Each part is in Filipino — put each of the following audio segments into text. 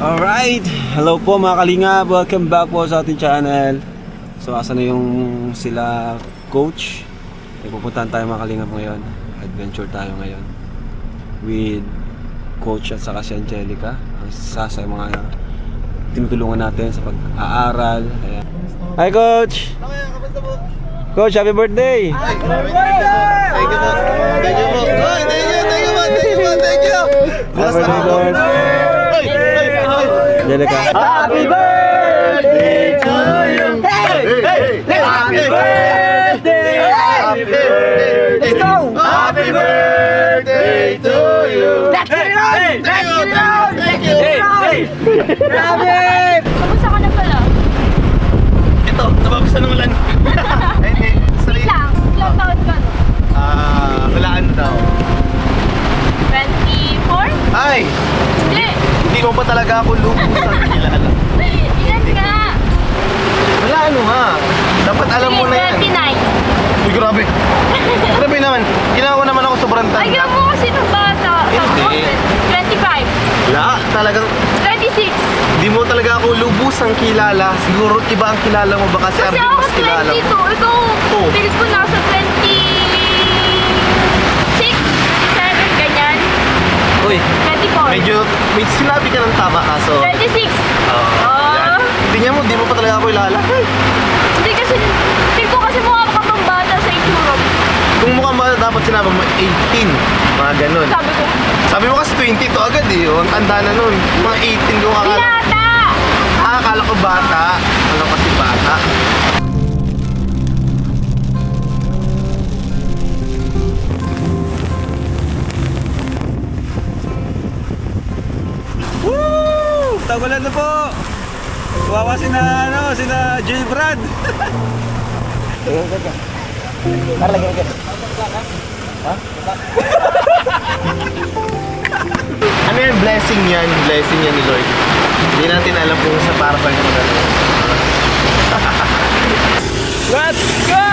Alright, hello po mga kalingap, welcome back po sa ating channel. So asa na yung sila coach? Pupuntahan tayo mga kalingap ngayon. Adventure tayo ngayon with coach at saka si Angelica. Ang isa sa mga tinutulungan natin sa pag-aaral. Ayan. Hi coach! Coach, happy birthday! Happy birthday! Thank you po. Thank you po. Thank you. Happy birthday coach! Angelica. Happy birthday to you. Happy birthday. Happy birthday. Let's go. Happy birthday to you. Let's get it on. Let's get it on. Thank you. Grabe. Kamusta ka na pala? Ito, nababasa ng ulan. Wait lang, ilang taon ka no? Walaan daw. 24? Ay, Hindi! hindi mo pa talaga ako lubos sa kilala. Ilan nga? Wala ano ha. Dapat alam mo na yan. 29. Uy, grabe. Grabe naman. Ginawa ko naman ako sobrang Ay, tanda. gano'n mo kasi nung bata. Hindi. 25. Wala, talagang 26. hindi mo talaga ako lubusang kilala. Siguro iba ang kilala mo baka si Kasi Arvin ako mas kilala mo. 22. Ikaw, Oo. bilis ko nasa 26, 27, ganyan. Uy, 24. medyo may sinabi ka ng tama kaso. 26. Yan. Hindi mo pa talaga ako kilala. Hindi kasi, hindi ko kasi mukha ka pang bata sa itsura mo. Kung mukhang bata dapat sinabi mo 18. Mga ganun. Sabi ko, Sabi mo kasi 22 agad eh. Ang tanda na nun. Mga 18 ko akala. binata! Akala ko bata. Ano kasi bata. Woo! Tagulan na po! Kawawa sina Jay Brad. Ano yan? Blessing yan. Blessing yan ni Lord. Hindi natin alam kung sa para pa yung ano. Let's go!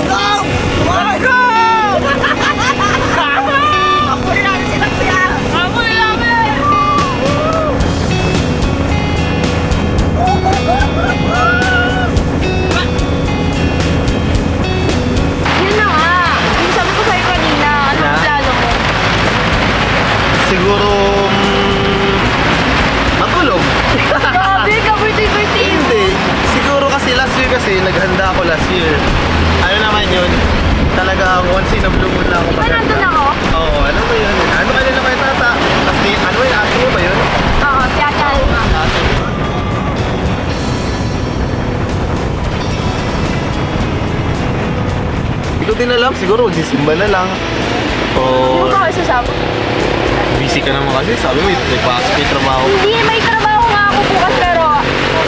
Go! Go! Amoy namin! Yun na nga. Yung sabi ko sa'yo kanina, anong plano mo? Siguro... matulog. Grabe ka, birthday mo. Hindi. Siguro kasi last year kasi naghanda ako last year. Ano naman yun? Talagang once in a blue moon lang ako Di ba nandun ako? Oo, ano ba yun? Ano ka nila kayo tata? Tapos ano yun? Ate mo ba yun? Oo, tiyata. Ate. Hindi ko din alam. Siguro magsisimba na lang. Hindi O mo ba kayo sasama? busy ka naman kasi. Sabi mo, may pasok, may trabaho. Hindi, may trabaho nga ako bukas pero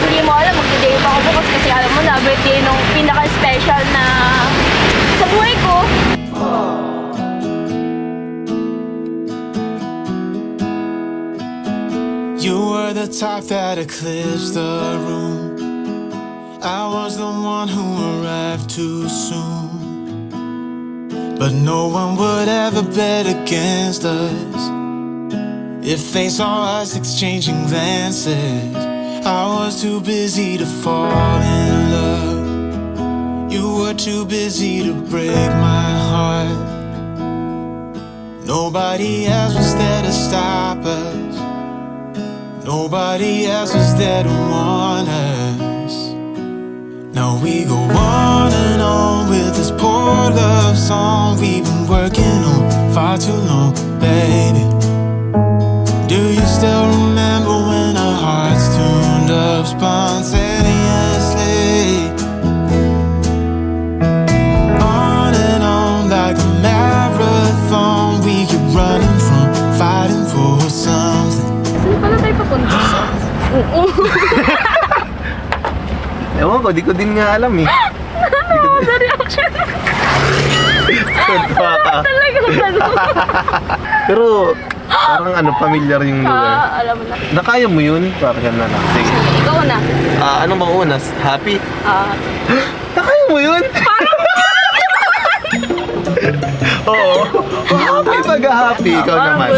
hindi mo alam, magdi-day pa ako bukas kasi alam mo na, birthday nung pinaka-special na sa buhay ko. You were the top that eclipsed the room. I was the one who arrived too soon. But no one would ever bet against us. If they saw us exchanging glances, I was too busy to fall in love. You were too busy to break my heart. Nobody else was there to stop us. Nobody else was there to warn us. Now we go on and on with this poor love song we've been working on far too long, baby. Do you still remember when our hearts tuned up spontaneously? On and on like a marathon, we keep running from fighting for something. Saan pala tayo papunta? Oo. Ewan ko, di ko din nga alam eh. Ano na reaction? Baka. Talagang ano? Pero parang ano, familiar yung lugar. Alam mo na. Nakaya mo yun? Parang na lang. Sige. Ikaw na. Ano bang unas? Happy? Ah. Nakaya mo yun? Oo. Happy happy. Ikaw naman.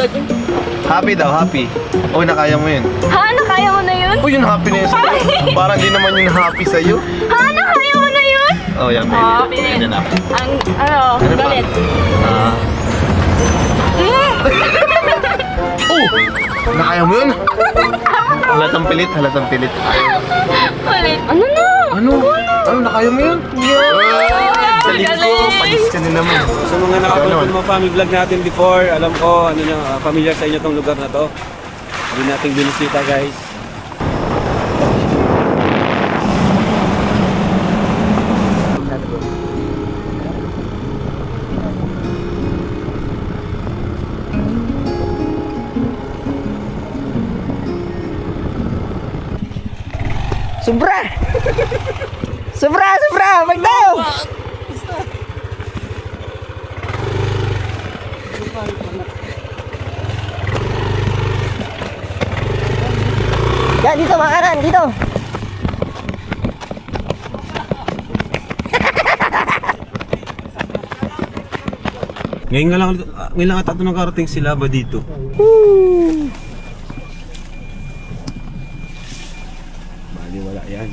Happy daw, happy. Oh, nakaya mo yun. Ha? Nakaya mo na yun? Oh, yung happy na yun sa'yo. Parang di naman yung happy sa'yo. Ha? Nakaya mo na yun? Oh, yan, baby. Ah, pinili. Yan na. Ang, ano, Ano pa? galit. Ah. Oh! Nakaya mo yun? Halatang pilit, halatang pilit. Galit. Ano na? Ano? Ano, nakaya mo yun? Galing ko, Galing. panis ka din naman. Sa mga nakapanood ng mga family vlog natin before, alam ko, ano nyo, familiar sa inyo tong lugar na to. Hindi nating binisita, guys. Sobra! Sobra! Sobra! Magdaw! Yan, dito mga kanan, dito! Ngayon lang ata ito nakarating sila ba dito? Bali, wala yan.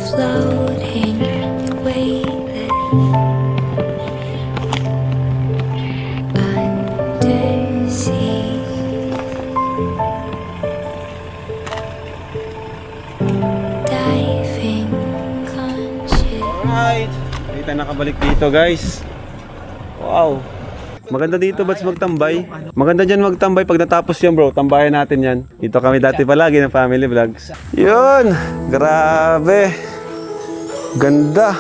Floating, weightless, undersea. Diving, conscious. Alright! Kita nakabalik dito, guys. Wow! Maganda dito, bats magtambay. Maganda dyan magtambay pag natapos yan, bro. Tambayan natin yan. Dito kami dati palagi ng family vlogs. Yun! Grabe! Ganda!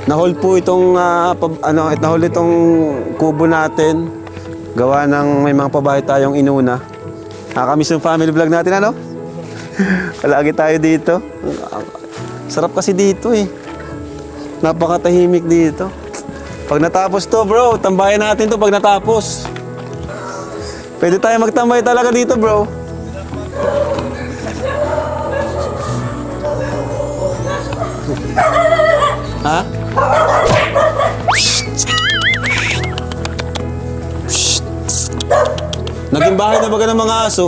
Nahol po itong nahol itong kubo natin. Gawa ng may mga pabahay tayong inuna. Nakakamiss yung family vlog natin, ano? Palagi tayo dito. Sarap kasi dito eh. Napakatahimik dito. Pag natapos to, bro, tambayan natin to pag natapos. Pwede tayo magtambay talaga dito, bro. Ha? Naging bahay na baga ng mga aso.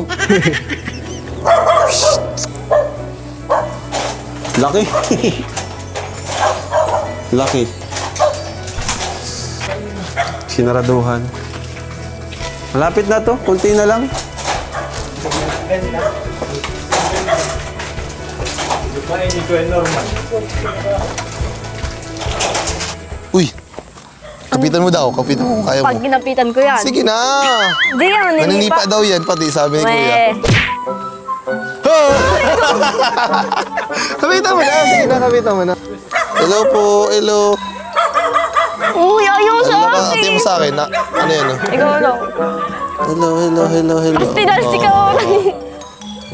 Laki. Laki. Sinaraduhan. Malapit na to, kunti na lang. Uy! Kapitan mo daw, kapitan mo kung kaya Pag mo. ginapitan ko yan. Sige na! Hindi yan, Naninipa daw yan, pati sabi ni Kuya. Weh. Kapitan mo na, sige na, kapitan mo na. Hello po, hello. Uy, ayaw sa Ano ka, akin. ate mo sa akin, na, ano yan? Oh? Ikaw lang. Hello, hello, hello, hello. Tinalsik ako.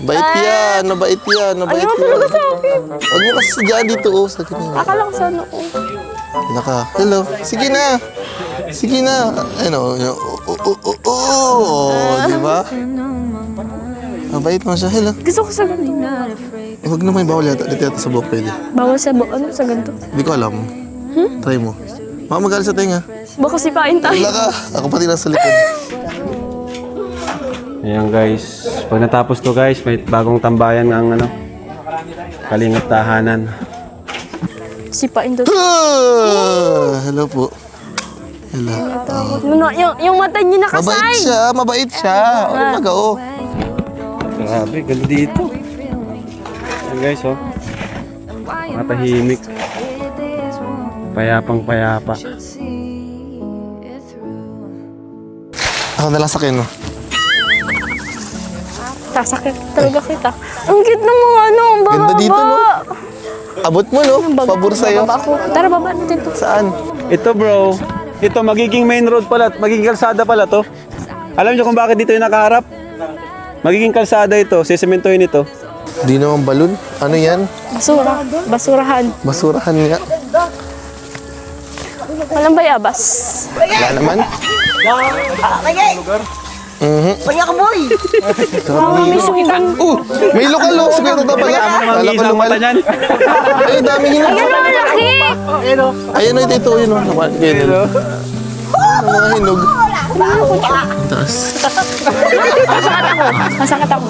Bait yan, nabait yan, nabait Ayaw yan. talaga sa akin. Huwag mo kasi sadyan dito, oh, sa ganyan. Akala ko sa ano ko. Wala ka. Hello, sige na. Sige na. Ano, di ba? Mabait mo siya, hello. Gusto ko sa ganito. Huwag naman, bawal yata. Dito yata sa buhok pwede. Bawal sa ano sa ganito. Hindi ko alam. Try mo. Baka magalit sa tenga. Baka sipain tayo. Wala ka. Ako pati nasa likod. Ayan guys, pag natapos to guys, may bagong tambayan ng Kalingap Tahanan. Sipain doon. Hello po. Hello. Yung mata niya Mabait nakasay. siya, mabait siya. Ano maga, oh. Grabe, ganda dito. Ayan guys, oh. Matahimik. Payapang payapa. Ako na lang sa akin, no? Sasakit talaga kita. Ang cute ng mga ang baba. Ganda dito, no? Abot mo, no? Pabor sa'yo. Baba ako. Tara, baba natin to. Saan? Ito bro, ito magiging main road pala, magiging kalsada pala to. Alam niyo kung bakit dito yung nakaharap? Magiging kalsada ito, sesementohin ito. Di naman balon. Ano yan? Basura. Basurahan. Basurahan nga. Walang bayabas. Wala naman. Pagi ako, boy! May sumitan. May lokal oh. Sige, ito pala. Wala pa lokal. Ay, dami hinog. Ayun ang laki. Ayun o, dito. Yun o. Ganyan. Mga hinog. Taas. Masakit ako.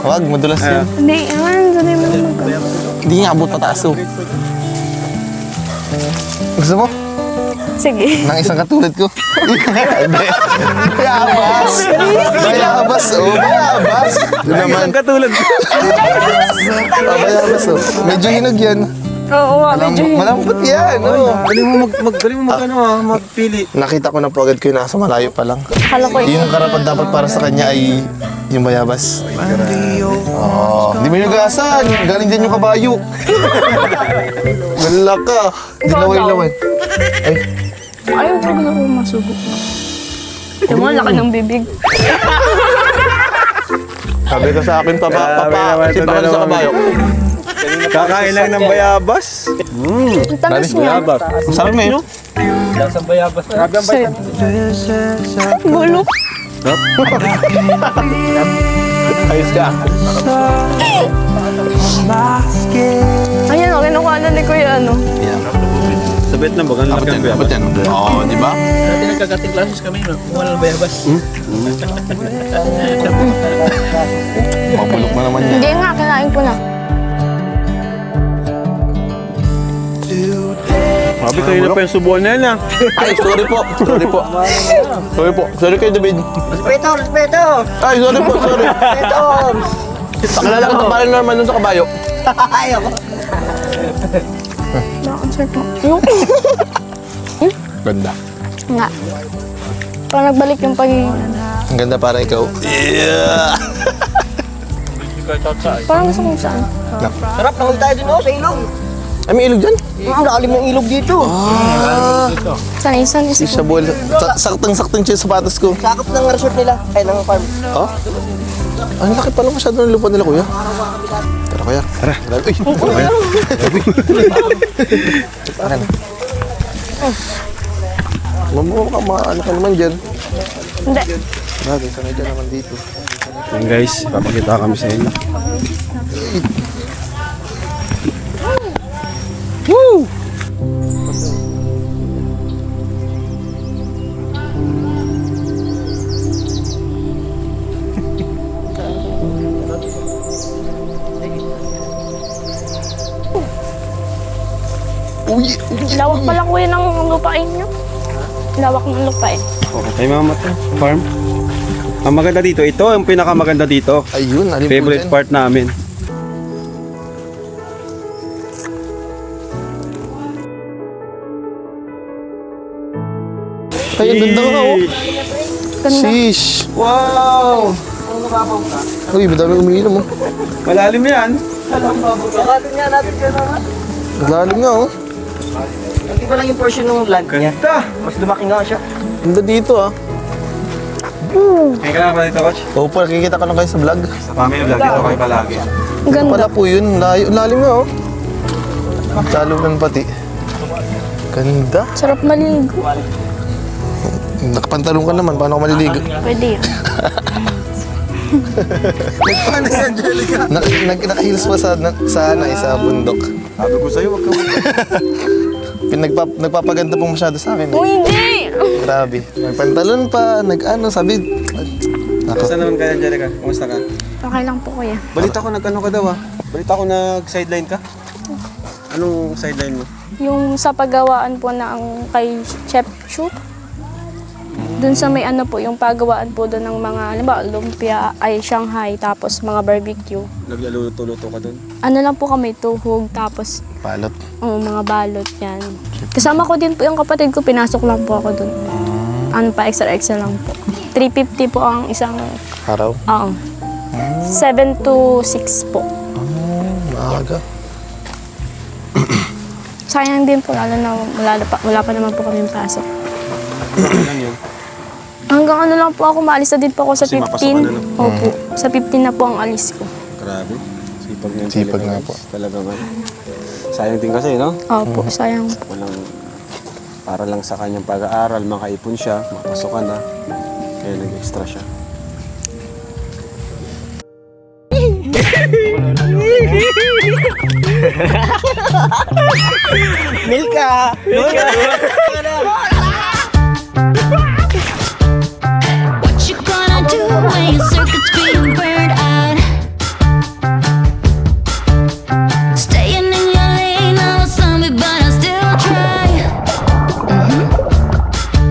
Wag, madulas yun. Hindi, sanay mo naman. Hindi nga abot pataas oh. Gusto mo? Sige. Nang isang katulad ko. Hindi. Bayabas. Bayabas oh. Bayabas. Yun naman. Katulad. Bayabas oh. Medyo hinog yan. Oo, medyo yun. Malambot yan oh. Galing mo magpili. Nakita ko na po agad ko yung nasa malayo pa lang. Akala ko Yung karapat dapat para sa kanya ay yung bayabas. Oh, hindi mo yung gasan. Galing dyan yung kabayo. Wala ka. Dilaway-laway. Ay, ayaw ko na ako masubo. Ito mo, laki ng bibig. sabi ka sa akin, Grabe naman ito, pa ka sa dalawa. kabayo. Kakain lang ng bayabas. Ang tamis niya. Sabi mo yun? Bulok. Ayos ka. Ayan o, kinukuha na ni Kuya ano. Sa Vietnam, bagang laki ng bayabas. Dapat yan. Oo, di ba? Nagkakating classes kami, no? Walang bayabas. Mapulok mo naman yan. Hindi nga, kinain ko na. Sabi kayo na pa yung subuan na yan ah. Ay, sorry po. Sorry po. Sorry po. Sorry kay David. Respeto, respeto! Ay, sorry po. Sorry. Respeto! Pakilala ko taparin naman nun sa kabayo. Ayaw ko. Nakakonsert mo. Ganda. Nga. Parang nagbalik yung pagiging. Ang ganda para ikaw. Yeah! Parang gusto kong saan. Sarap, nangol tayo dun, oh, sa ilog. Ay, may ilog dyan? Ang lalim ng ilog dito. Sanay-sanay Si Shabol. Saktang-saktang siya yung sapatos ko. Sakop ng resort nila, ay ng farm. Oh? Ang laki pala masyado ng lupa nila, kuya. Tara, kuya. Tara. Uy! Kuya. Tara na. Ano ka naman dyan? Hindi. Natin, sanay dyan naman dito. Yan guys, papakita kami sa inyo. Woo! Uy! Lawak pala Kuya ng lupain nyo. Lawak ng lupain. Okay, mama to. Farm. Ang maganda dito, ito ang pinakamaganda dito. Ayun, alin po Favorite dyan? part namin. Ay, ang ganda nga, oh. Ganda. Sheesh! Wow! Uy, madami umiinom, oh. Malalim yan. Natin nga, natin nga naman. Lalim nga, oh. Hindi ba lang yung portion ng land niya? Ganda! Mas lumaki nga siya. Ganda dito, ah. Kaya ka lang ba dito, coach? Opo, nakikita ko lang kayo sa vlog. Sa family vlog, dito kayo palagi. Ang Ito ganda. pala po yun. Lalim nga, oh. Salunan pati. Ganda. Sarap maligo. Nakapantalon ka naman. Paano ako maliligo? Pwede yan. Naka-heels pa sa bundok. Sabi ko sa'yo, wag ka Nagpapaganda po masyado sa akin. Uy, hindi! Grabe. Nagpantalon pa, sabi. Saan naman ka, Angelica? Kumusta ka? Okay lang po Kuya. Balita ko nag-ano ka daw ah. Balita ko nag-sideline ka. Anong sideline mo? Yung sa paggawaan po ng kay Chef Chu. Doon sa may ano po, yung paggawaan po doon ng mga, halimbawa, lumpia, ay Shanghai, tapos mga barbecue. Naglaluto-luto ka doon? Ano lang po kami, tuhog, tapos Palot. mga balot yan. Kasama ko din po yung kapatid ko, pinasok lang po ako doon. Ano pa, extra lang po. 350 po ang isang, Araw. oo. 7 to 6 po. Maaga. Sayang din po, lalo na wala pa naman po kami pasok. Ilan yun? Hanggang ano lang po ako, maalis na din po ako sa Kasi 15. mapasok ka na, no? Opo, sa 15 na po ang alis ko. Grabe. Sipag nga. Sipag nga po. Talaga nga. Sayang din kasi, no? Opo, sayang po. Walang para lang sa kanyang pag-aaral, makaipon siya, mapasukan na. Kaya nag-extra siya. Milka! What you gonna do when your circuit's being burned out? Staying in your lane, I was zombie, but I still try.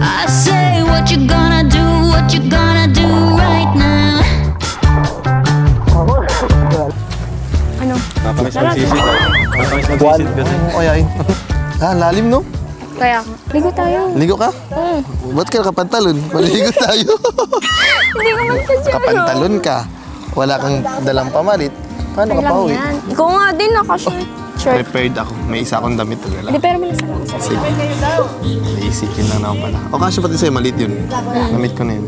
I say, what you gonna do? What you gonna do right now? Ano? Nakakamiss mag-sisid. Nakakamiss mag-sisid kasi. Ayain. Lalim no? Kaya, ligo tayo. Ligo ka? Ba't ka nakapantalon? Maligo tayo. Hindi naman kasi Kapantalon ka. Wala kang dalang pamalit. Paano ka Lang pa uwi? yan. Ikaw nga din, naka-shirt. Shirt. Prepared ako. May isa akong damit to. Hindi, pero may isa lang. Sige. Naisikin lang naman pala. O kasya pati sa'yo, maliit yun. Damit ko na yun.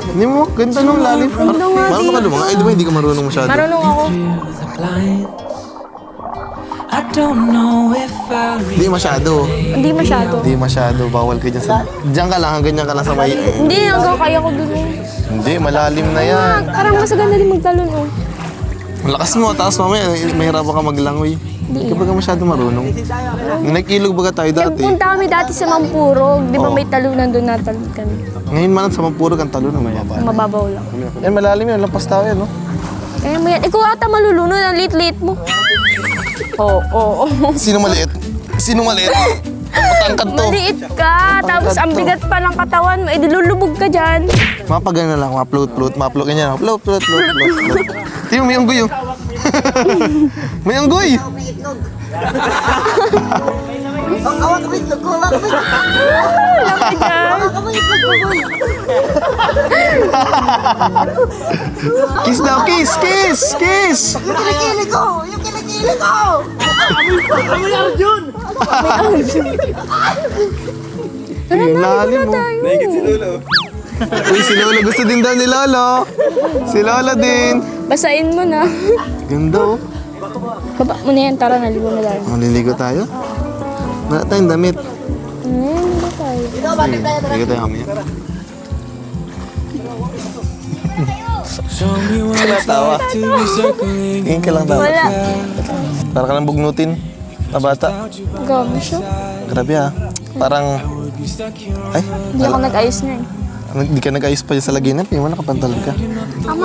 Hindi mo, ganda nung lalim. Marunong ka lumang? Ay, di ba hindi ka marunong masyado? Marunong ako. I don't know if I'll Hindi masyado. Hindi masyado. Hindi masyado. Bawal ka dyan sa... Diyan ka lang, ganyan ka lang sa may... Hindi, hanggang kaya ko dun. Hindi, malalim na yan. Parang mas maganda din magtalon, oh. Ang lakas mo, tapos mamaya, mahirapan ka maglangoy. Hindi ka baga masyado marunong. Nung nag-ilog baga tayo dati. Punta kami dati sa Mampurog. Di ba may talunan doon na talon kami? Ngayon man sa Mampurog ang talon ng mababa. Mababaw lang. Yan, malalim yan. Lampas tao yan, no? Kaya mo yan. Ikaw ata malulunod. Ang lit-lit mo. Oo. Sino maliit? Sino maliit? Matangkad to. Maliit ka. Tapos ang bigat pa ng katawan mo. Eh, dilulubog ka dyan. Mapagano na lang, ma-float, ganyan. Float. Tingnan mo, may unggoy yung. May unggoy! Awak kami itlog ko, awak kami. Laki dyan. Awak kami itlog ko, boy. Kiss daw, kiss! Yung kilikili ko! Yung kilikili ko! Ay, ang lalim mo. Naigit si Lolo. Uy, si Lolo. Gusto din daw ni Lolo. Si Lolo din. Basain mo na. Ganda, oh. Baba mo na yan. Tara, naligo na tayo. Maliligo tayo? Wala tayong damit. Naligo tayo. Ligo tayo kami. show me what it's like to be circling Tingin ka lang daw. Wala. Para ka lang bugnutin na bata. Gabi siya. Grabe ah. Parang... Ay, Hindi ako nag-ayos na eh. hindi ka nag-ayos pa dyan sa laginap. Hindi mo nakapantalon ka.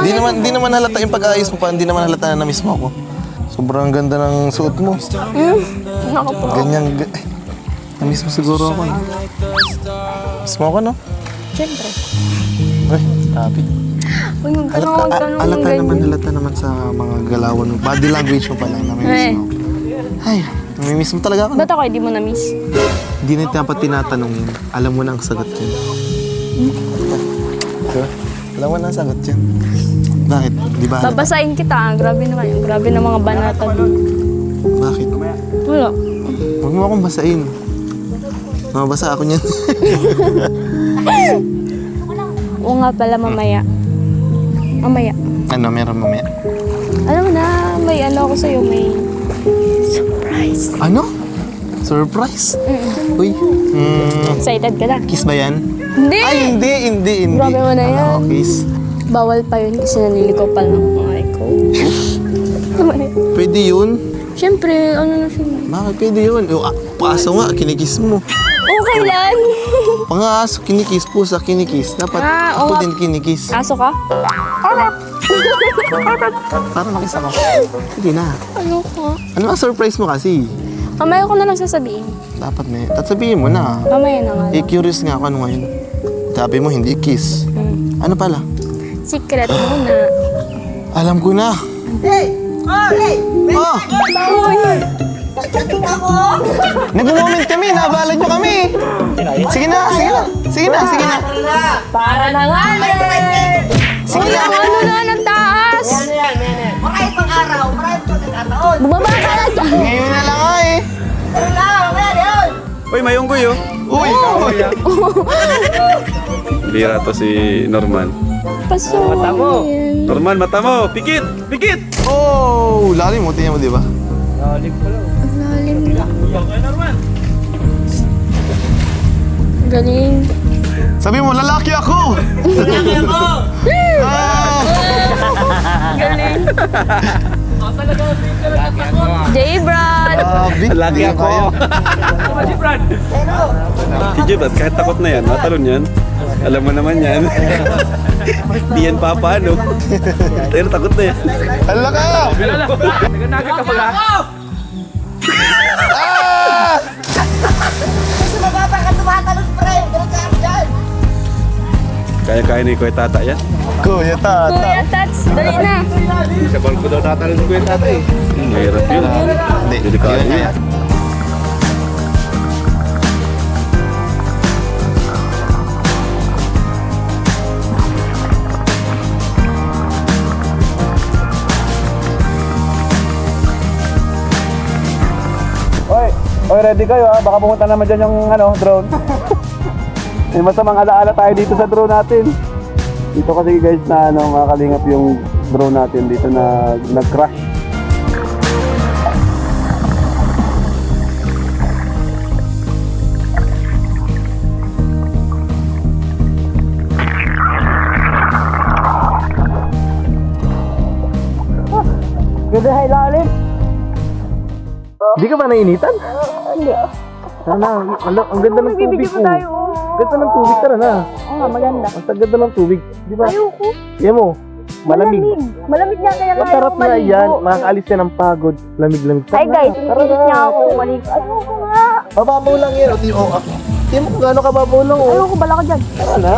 Hindi naman halata yung pag-aayos mo pa. Hindi naman halata na na-miss mo ako. Sobrang ganda ng suot mo. Nako po. Ganyan. Ay, na-miss mo siguro ako. No? Miss mo ako, no? Siyempre. Ay, grabe. Uy, magtanong ng Halata naman sa mga galawan. Body language mo pala. Na-miss mo ako. Ay, namimiss mo talaga ako. No? Ba't ako hindi mo na-miss? Hindi na dapat tinatanong yun. Alam mo na ang sagot yun. Diba? Alam mo na ang sagot yun. Bakit? Di ba? Babasahin kita. Grabe naman yun. Grabe na mga banata doon. Bakit? Wala. Huwag mo akong basain. Mabasa ako niyan. Oo nga pala, mamaya. Mamaya. Ano, meron mamaya. Alam mo na, may ano ako sa'yo, may surprise. Ano? Surprise? Uy. Excited ka na? Kiss ba yan? Hindi! Ay, hindi. Grabe mo na yan. Akala ko kiss. Bawal pa yun kasi naliligaw pa lang ako. Ay ko. Pwede yun. Siyempre, ano na siya? Bakit pwede yun? Paso nga, kinikiss mo. Okay lang. Pangaso, kinikiss. Pusa, kinikiss. Dapat Ah, ako oo. din kinikiss. Aso ka? Para makiss ako. Sige na. Ano ka? Ano ang surprise mo kasi? Mamaya ko na lang sasabihin. Dapat may... Sabihin mo na. Mamaya na nga. Curious nga ako ano ngayon. Sabi mo, hindi kiss. Ano pala? Secret muna. Alam ko na. Hey! Oh, hey! Oh! Uy! Nag-moment kami, nabalad nyo kami. Sige na. Para na nga, Uy, ang ano na ng taas! Marami pang araw, marami pang nagkataon. Bumaba ka na dyan! Ngayon na lang nga eh. Uy, may unggoy oh. Uy! Bira to si Norman. Pasok. Mata mo. Norman, mata mo! Pikit! Oh! Lalim mo, tingnan mo, di ba? Ang lalim. Galing. Sabi mo, lalaki ako! Galing. J-Brad. Lagi ako. Si Jibad, kahit takot na yan, matalon yan. Alam mo naman yan. Di yan papaano. Pero takot na yan. Hala ka! Kasi mababa ka tumatalon, pre. Ganun ka ako dyan. Kaya-kaya ni Kuya Tata yan. Kuya Tata. Kuya Tats, dali na. Sa balko daw tatalon si Kuya Tata eh. Mahirap yun. Hindi, Delikado yun yan. Oy, ready kayo ha? Baka pumunta naman dyan yung drone. May masamang alaala tayo dito sa drone natin. Dito kasi guys na mga kalingap yung drone natin dito na nag-crash. Ganda sa ilalim. Di ka ba nainitan? Hindi. Sana, ang ganda ng tubig ko. Ganda ng tubig, tara na. Oo nga, maganda. Ang ganda ng tubig, di ba? Ayoko. Yan mo, malamig. Malamig nga kaya Ang sarap na yan, makakaalis yan ng pagod. Lamig-lamig. Hi guys, pinipilit niya ako maligo. Ayoko nga. Mababaw lang yan. Hindi mo kung gaano kababaw lang. Oh. Ayoko, bala ka dyan. Tara na.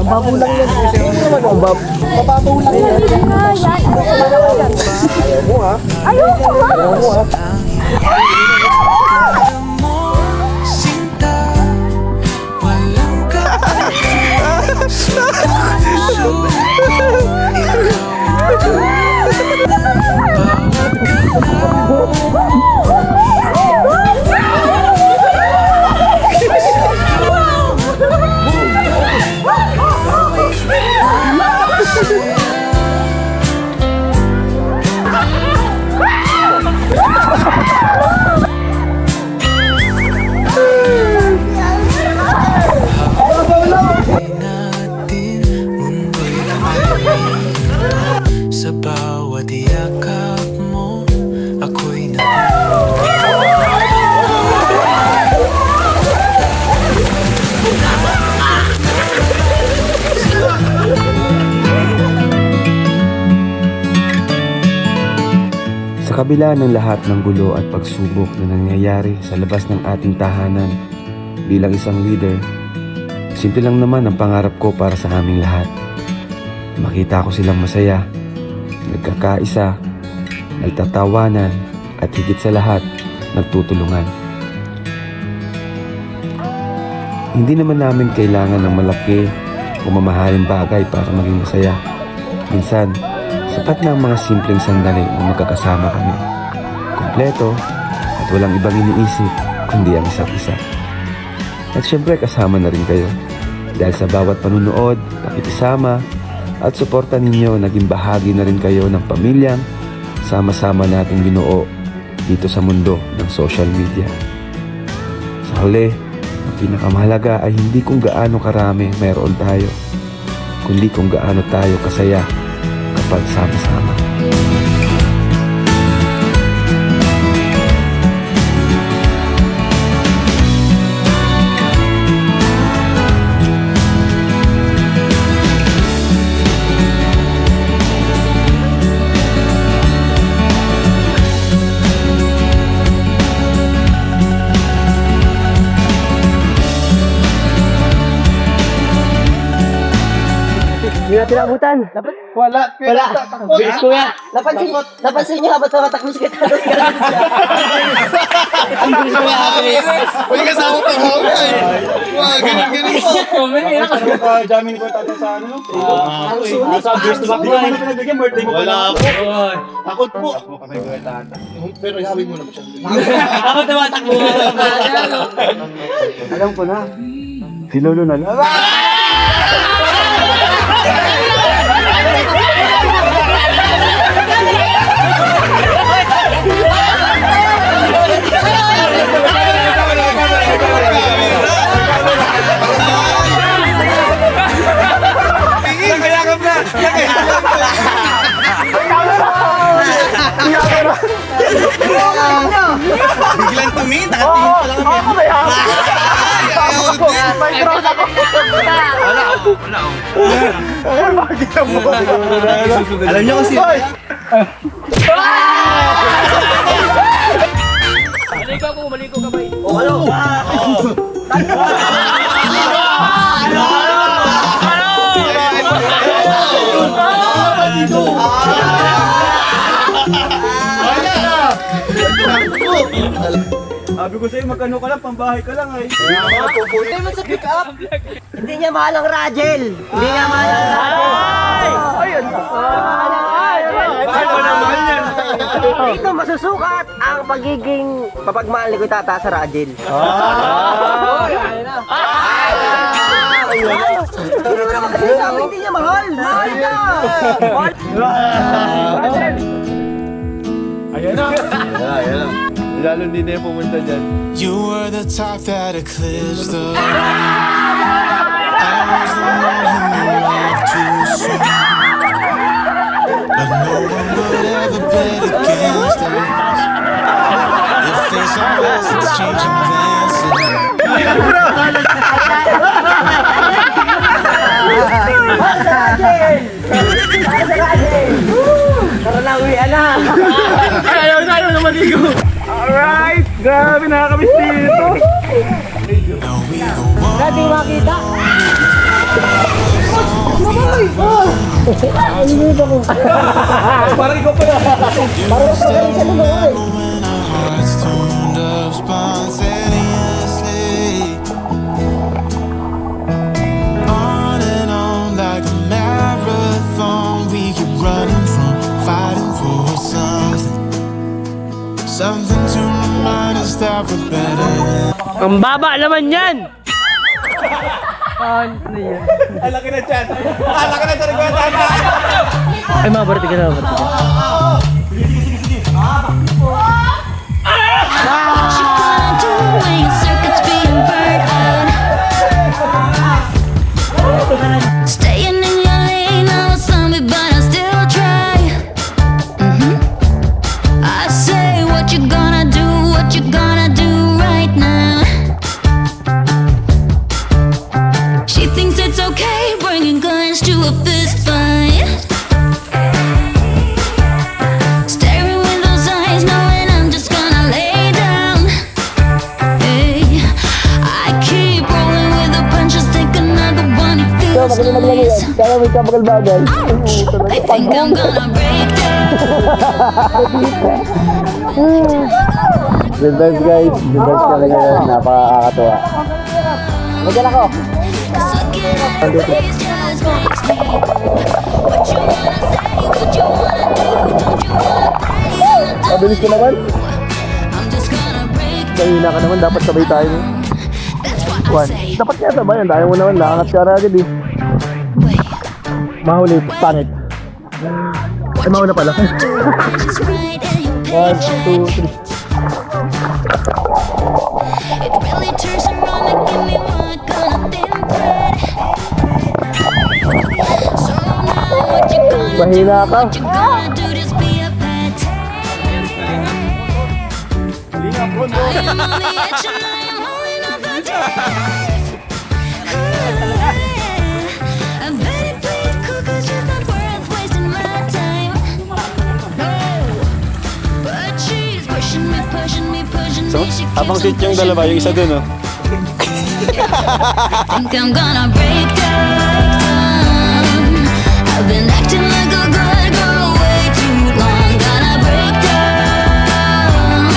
Ang babaw lang yan. Hindi naman ang mababaw lang yan. Ayoko nga yan. Ayoko, bala ka dyan. Ayaw mo ha. Ayoko nga. Ayaw mo ha. Sinta, walang kapatid sa puso ko. Natin mundo'y lumilipad. Sa bawat yakap mo, ako'y Sa kabila ng lahat ng gulo at pagsubok na nangyayari sa labas ng ating tahanan, bilang isang leader, simple lang naman ang pangarap ko para sa aming lahat. Makita ko silang masaya, nagkakaisa, nagtatawanan, at higit sa lahat, nagtutulungan. Hindi naman namin kailangan ng malaki o mamahaling bagay para maging masaya. Minsan, sapat na ang mga simpleng sandali na magkakasama kami. Kompleto at walang ibang iniisip kundi ang isa't isa. At syempre kasama na rin kayo. Dahil sa bawat panunood, pakikisama at suporta ninyo, naging bahagi na rin kayo ng pamilyang sama-sama nating binuo dito sa mundo ng social media. Sa huli, ang pinakamahalaga ay hindi kung gaano karami mayroon tayo, kundi kung gaano tayo kasaya kapag sama-sama. Hindi natin abutan. Wala. Bilis ko yan. Napansin niyo, ba't nakatakbo si Kitaro? Ang bilis ko yan. Uy, kasama pa ako eh. Wow, ganun po. Jamin ko tato sa ano? Sa gusto ba ko? Ano pinagbigyan? Birthday mo Wala pala. po. Takot po. Pero ihawig mo na po siya. Ako tumatakbo. Alam ko na. Si Lolo na lang. Alam niyo kasi... Maligo ka ba? Sabi ko sa'yo, magkano ka lang, pambahay ka lang ay. Hindi mo sa pick up. Hindi niya mahal ang Rajel. Hindi niya mahal ang Rajel. Dito masusukat ang pagiging mapagmahal ni Tata sa Rajel. Hindi mo naman kasi sabi, hindi niya mahal. Mahal niya. Ayan na. Lalo hindi na yung pumunta dyan. You were the top that eclipsed the room. I was the one who arrived too soon. But no one would ever bet against us. Your face on us, it's changing glances. Tara na, uwi na. Ayaw na maligo. Alright! Grabe, nakakamiss dito. Now we go on. Dati makita. Parang ikaw pa yan. You still remember when our hearts tuned up spontaneously. On and on like a marathon. We keep running from fighting for something. Something to remind us that we're better than. Ang baba naman yan! Ay, laki na dyan. Laki na dyan. Ay, mabarti ka na, mabarti ka. What you gonna do when your circuit's being burned out? Staying in your lane, I'm a zombie, but I still try. I say, what you gonna do? What you gonna do right now? She thinks it's okay, bringing guns to a fist fight. Staring with those eyes, knowing I'm just gonna lay down. Hey, I keep rolling with the punches, take another one, it feels nice. Ouch, I think I'm gonna break down. Good vibes guys. Good vibes talaga yun. Napakakatuwa. Magyan ako. Cause looking at her face just makes me go. What you wanna say, what you wanna do, don't you wanna play? Mabilis ko naman. I'm just gonna break Mahina ka naman. Dapat sabay tayo. down. That's what I say. Dapat kaya sabay. Ang dahil mo naman. Lakangat ka na agad eh. Wait, Mahuli. Pangit. Ay, mauna pala. just right and you pay 1, 2, 3. It really turns around and give me one gonna think that. So now what you gonna do? Mahina ka. What you gonna do? Just be a pet. I am on the edge and I am holding on for days. I'm very please cool 'cause it's not worth wasting my time. No, but she's pushing me, pushing me, pushing me. She keeps Habang on seat yung dalawa, yung isa dun oh. think I'm gonna break down. I've been acting like a good girl way too long. Gonna break down.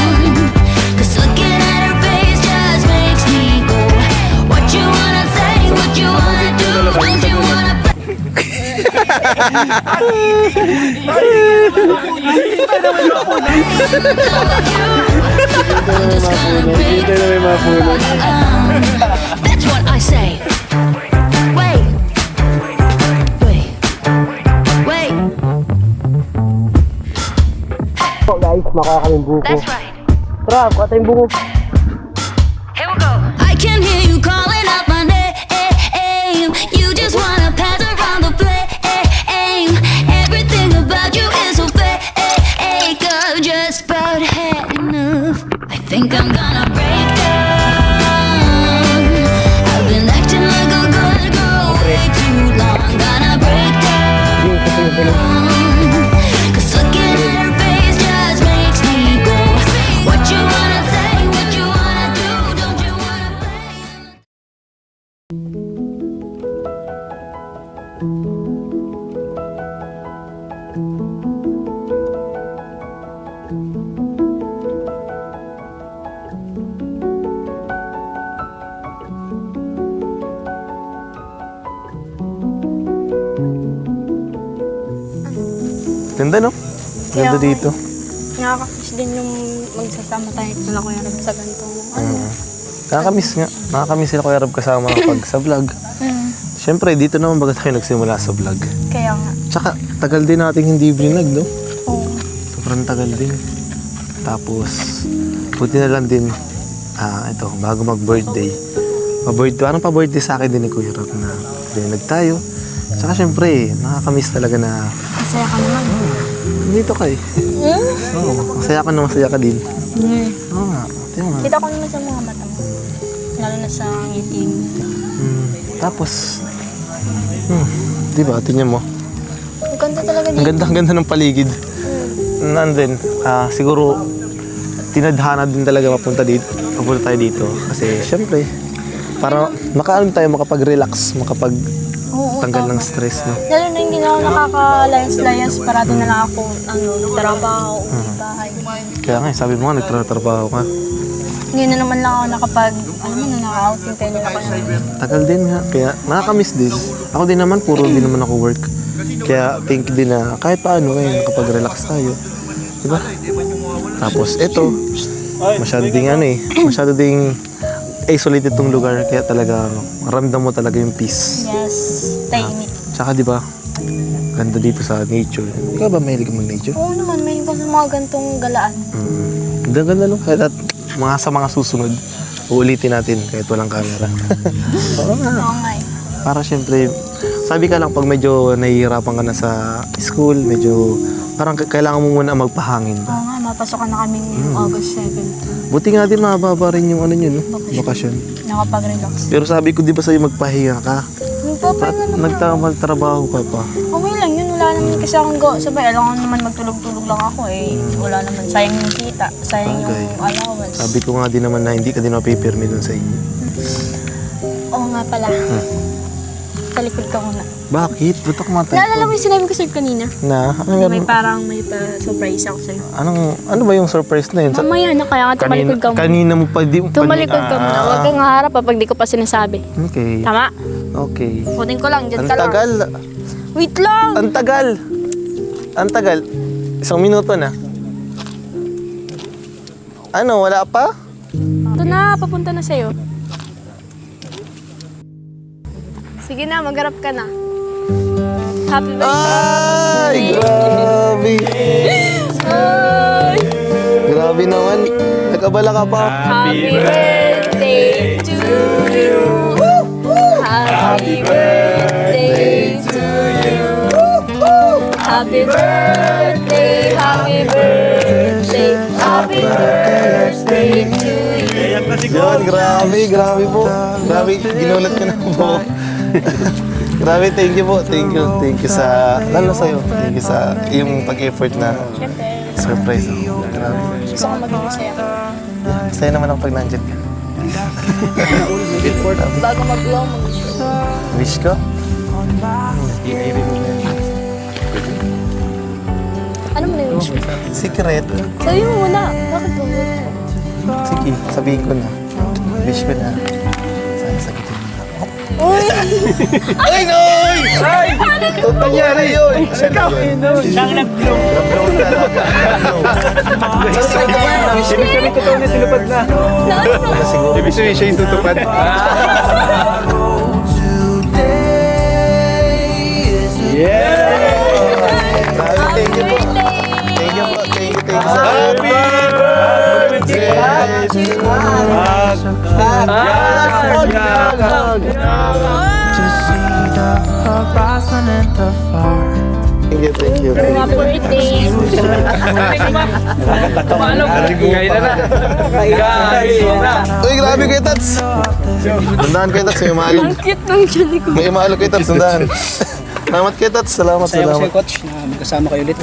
'Cause looking at her face just makes me go. What you wanna say, what you wanna do, don't you wanna I'm just gonna break Hindi na may mapulot. That's what I say. Wait. Wait. Po guys, makakaming buko. That's right. Tara, kata yung buko. Here we go. I can hear you calling out my name. You just wanna pass around the flame. Everything about you is so fake. I've just about had enough. I think I'm gonna break down. I've been acting like a good girl way too Ganda, no? Ganda dito. Nakakamiss din yung magsasama tayo na Kuya Rob sa ganitong ano. Nakakamiss nga. Nakakamiss sila Kuya Rob kasama kapag sa vlog. Siyempre, dito naman baga tayo nagsimula sa vlog. Kaya nga. Tsaka, tagal din nating hindi vlog, no? Oo. Sobrang tagal din. Tapos, buti na lang din, ito, bago mag-birthday. Parang pa-birthday sa akin din ni Kuya Rob na dinag tayo. Tsaka siyempre, nakakamiss talaga na Masaya ka naman. dito ka eh. Oo, masaya ka din. Oo nga, tingnan mo. Kita ko naman sa mga mata mo. Lalo na sa ngiti mo. Tapos, di ba, tingnan mo. Ang ganda talaga Ang dito. ganda ng paligid. Nandun, siguro, tinadhana din talaga mapunta tayo dito. Kasi, syempre, para makapag-relax, makapag-tanggal ng stress, no? Lalo na hindi na ako nakakalayas-layas. Parati na lang ako trabaho, bahay. Kaya nga, sabi mo nga, nagtatrabaho ka. Ngayon na naman lang ako naka-outing tayo nila kaya. Tagal din nga, kaya nakakamiss din. Ako din naman, puro din naman ako work. Kaya think din na kahit paano ngayon, nakapag-relax tayo. Diba? Tapos eto, masyado ding isolated tong lugar. Kaya talaga, ramdam mo talaga yung peace. Yes, tahimik. Tsaka diba, ganda dito sa nature. Ikaw ba mahilig ka mag-nature? Oo naman, may iba sa mga gantong galaan. Ganda no? Kaya sa mga susunod, uulitin natin kahit walang camera. Oo nga. Oo nga eh. Para syempre, sabi ka lang pag medyo nahihirapan ka na sa school, medyo parang kailangan mo muna magpahangin Oo ba? nga, mapasok na kami ngayong August 7. Buti nga din mababa rin yung ano yun, no? Bakasyon. Nakapag-relax. Pero sabi ko di ba sa'yo magpahinga ka? Nagpapahinga naman. Nagtrabaho ka pa. Okay lang yun, wala naman kasi akong go. Sabay, alam ko naman magtulog-tulog lang ako eh. Wala naman, sayang yung kita, sayang Bagay. yung allowance. Sabi ko nga din naman na hindi ka din mapipirmi dun sa inyo. Oo nga pala. Talikod ka muna. Bakit? Ba't ako matay? Naalala mo yung sinabi ko sa'yo kanina? Na? Ano May meron? parang may pa-surprise ako sa'yo. Ano ba yung surprise na yun? Mamaya na, kaya nga tumalikod ka muna. Kanina mo pa di... Tumalikod ka muna. Huwag kang harap pag di ko pa sinasabi. Okay. Tama? Okay. Kunin ko lang, dyan Ang ka lang. tagal. Wait lang! Ang tagal. Ang tagal. 1 minuto na. Ano, wala pa? Ito na, papunta na sa'yo. Sige na, magharap ka na. Happy birthday! Ay, grabe. Ay! Grabe naman. Nagkabala ka pa. Happy birthday to you! Happy birthday to you! Happy birthday, happy birthday, happy birthday to you! Yun, grabe po. Grabe, ginulat ka na po. Grabe, thank you po. Thank you sa, lalo sa'yo. Thank you sa yung pag-effort na Siyempre, surprise ako. Grabe. gusto ko maging masaya. Masaya naman ako pag nandyan ka. Bago mag-blow, Wish ko? ano mo na yung wish mo? Secret. Sabi mo muna, bakit mo? Sige, sabihin ko na. Wish ko na. Sana sagutin mo na ako. Uy! Ay, noy! Ay! Ito nangyari yun! Ikaw! Siyang nag-blow. Nablow talaga. Ibig sabihin totoo na tinupad na. Siguro. Ibig sabihin siya yung tutupad. Thank you po. Thank you po. Thank you sa Happy Thank you. Happy birthday! Uy, grabe kayo, Tats. Sundahan kayo, Tats. May umaalog. Ang cute ng tiyan ko. May umaalog kayo, Tats. Sundahan. Salamat kayo, Tats. Salamat. Coach, na magkasama kayo ulit.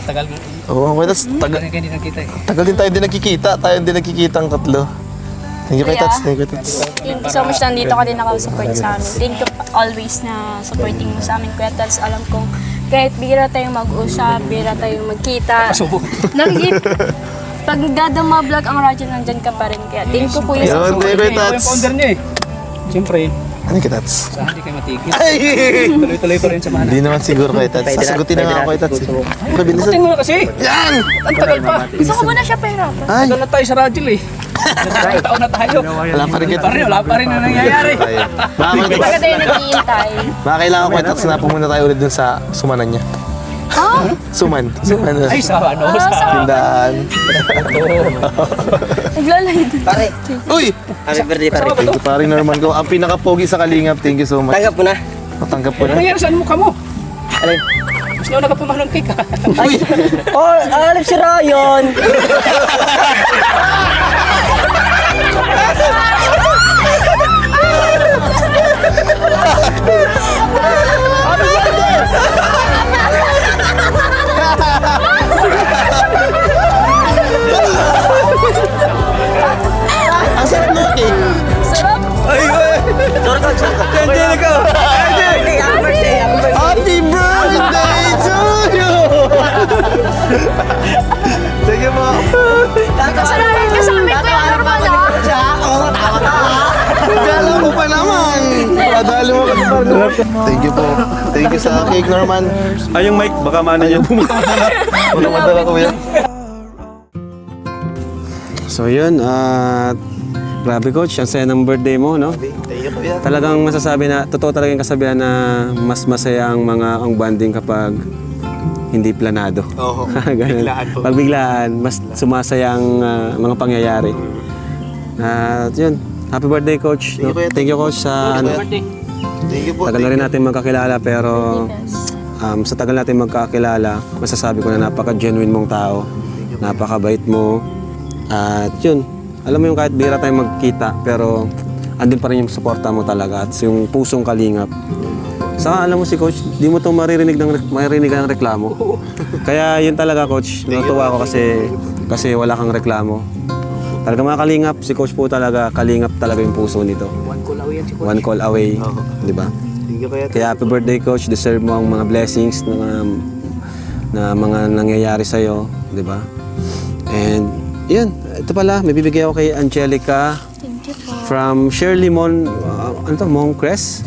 Tagal mo. Oo, okay, Tats. Tagal Hindi nakita eh. din tayo din nagkikita. Tayo din nagkikita ang tatlo. Thank you kay Tats. Thank you, Tats. Thank you so much nandito ka din nakasupport sa amin. Thank you always na supporting mo sa amin, Kuya Tats. Alam kong kahit bira tayong mag-usap, bira tayong magkita. Pag nagdadama vlog ang radyo, nandyan ka pa rin. Kaya thank you po yung Yun, thank you, Ako yung Tats. founder niya eh. Siyempre, Ano kay Tats? saan hindi kayo matigil. Ay! Tuloy-tuloy pa rin sa mga Hindi naman siguro kay Tats. Sasagutin na nga ako kay Tats. Mabilis. Tingnan mo na kasi. Yan! Ang tagal pa. Gusto ko ba na siya pahirapan? Ay! Tagal na tayo sa radyo eh. Taon na tayo. Wala pa rin kita. Wala pa rin na nangyayari. Hindi pa tayo naghihintay. Baka kailangan ko kay Tats na pumunta tayo ulit dun sa sumanan niya. Suman. Ay, sa ano? Sa Tindahan. Naglalay din. Pare, Uy! happy birthday pare. Thank you, paring Norman ko. Ang pinaka-pogi sa Kalingap. Thank you so much. Tanggap mo na. Matanggap ko Ano na. nangyari sa mukha mo? Alin? Mas nauna ka pumalang cake ha. Uy! Oh, alam si Ryan. Ang sarap mo, cake. Sarap. Angelica! Happy birthday, happy birthday. Happy birthday to you! Sige mo. Kasalanan ka sa amin, Kuya Norman, ah. Oo, tama ka. Gala mo pa naman. Padali mo ka sa Thank you po. Thank you sa cake, Norman. Ay, yung mic, baka maano yun. Wala madala ko yan. So yun, grabe coach, ang saya ng birthday mo, no? Thank you, kuya. Talagang masasabi na, totoo talaga yung kasabihan na mas masaya ang bonding kapag hindi planado. Oo. Ganun. Biglaan po. Pag biglaan, mas sumasaya ang mga pangyayari. At yun, happy birthday coach. Thank you, kuya. Thank you coach sa ano. Thank you po. Tagal na rin natin magkakilala pero sa tagal natin magkakilala, masasabi ko na napaka-genuine mong tao. Napakabait mo. At yun, alam mo yung kahit bira tayo magkita pero andin pa rin yung suporta mo talaga at yung pusong kalingap. Saka alam mo si coach, di mo itong maririnig ng reklamo. Kaya yun talaga coach, natuwa ako kasi wala kang reklamo. Talaga mga kalingap, si coach po talaga, kalingap talaga yung puso nito. One call away yan si Coach. One call away, di ba? Thank you, kuya. Kaya happy birthday coach, deserve mo ang mga blessings na mga nangyayari sa'yo, di ba? And yun, ito pala, may bibigay ako kay Angelica Thank you po. from Shirley Moncres.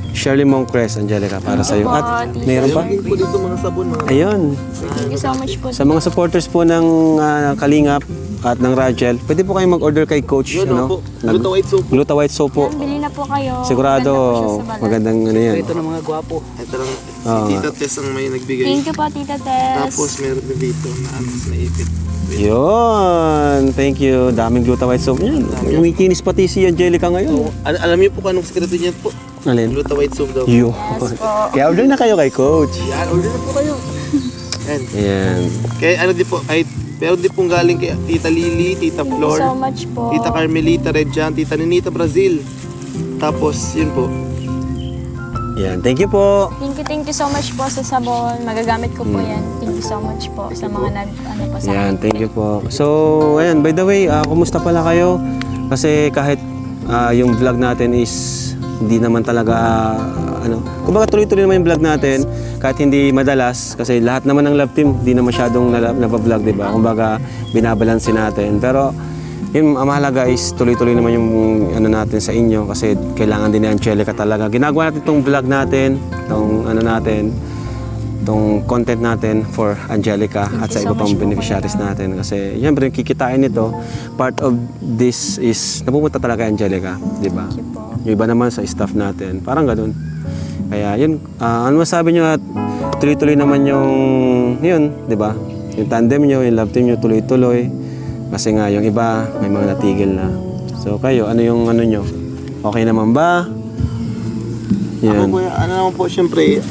Shirley Moncres, Angelica, para sa'yo. At mayroon pa? Po dito mga sabon, mga... Ayun, Thank you so much po. sa mga supporters po ng Kalingap at ng Rajel, pwede po kayong mag-order kay coach. Yun, ano? po. Gluta white soap. Gluta White Soap po. Bili na po kayo. Sigurado, Maganda po siya sa balat. magandang ano yan. Ito ng mga gwapo. Ito lang, si Tita Tess ang may nagbigay. Thank you po, Tita Tess. Tapos meron din dito na ano, naipit. Yun, thank you. Daming Gluta White Soap yan. Umikinis pati si Angelica ngayon. Alam niyo po kung anong sekreto niya po? Alin? Gluta white soap daw. Yun. Kaya order na kayo kay coach. Yan, order na po kayo. Yan. Ayan. Kaya ano din po, ay meron din pong galing kay Tita Lily, Tita Thank you Flor, so much po. Tita Carmelita Redjan, Tita Ninita Brazil. Tapos yun po. Yan, thank you po. Thank you so much po sa sabon. Magagamit ko po yan. Thank you so much po sa mga ano po sa Yan, thank you po. So, ayan, by the way, kumusta pala kayo? Kasi kahit yung vlog natin is hindi naman talaga, kumbaga tuloy-tuloy naman yung vlog natin, kahit hindi madalas, kasi lahat naman ng love team, hindi na masyadong nabablog, di ba? Kumbaga, binabalansin natin. Pero, yung mahalaga is tuloy-tuloy naman yung natin sa inyo, kasi kailangan din ni Angelica talaga. Ginagawa natin itong vlog natin, itong content natin for Angelica at sa iba pang beneficiaries natin. Kasi, siyempre, kikitain nito, part of this is, napupunta talaga kay Angelica, di ba? Yung iba naman sa staff natin. Parang ganun. Kaya yun, ano masabi nyo at tuloy-tuloy naman yun, di ba? Yung tandem nyo, yung love team nyo, tuloy-tuloy. Kasi nga, yung iba, may mga natigil na. So kayo, ano yung ano nyo? Okay naman ba? Ako Yan. po, ano naman po, syempre,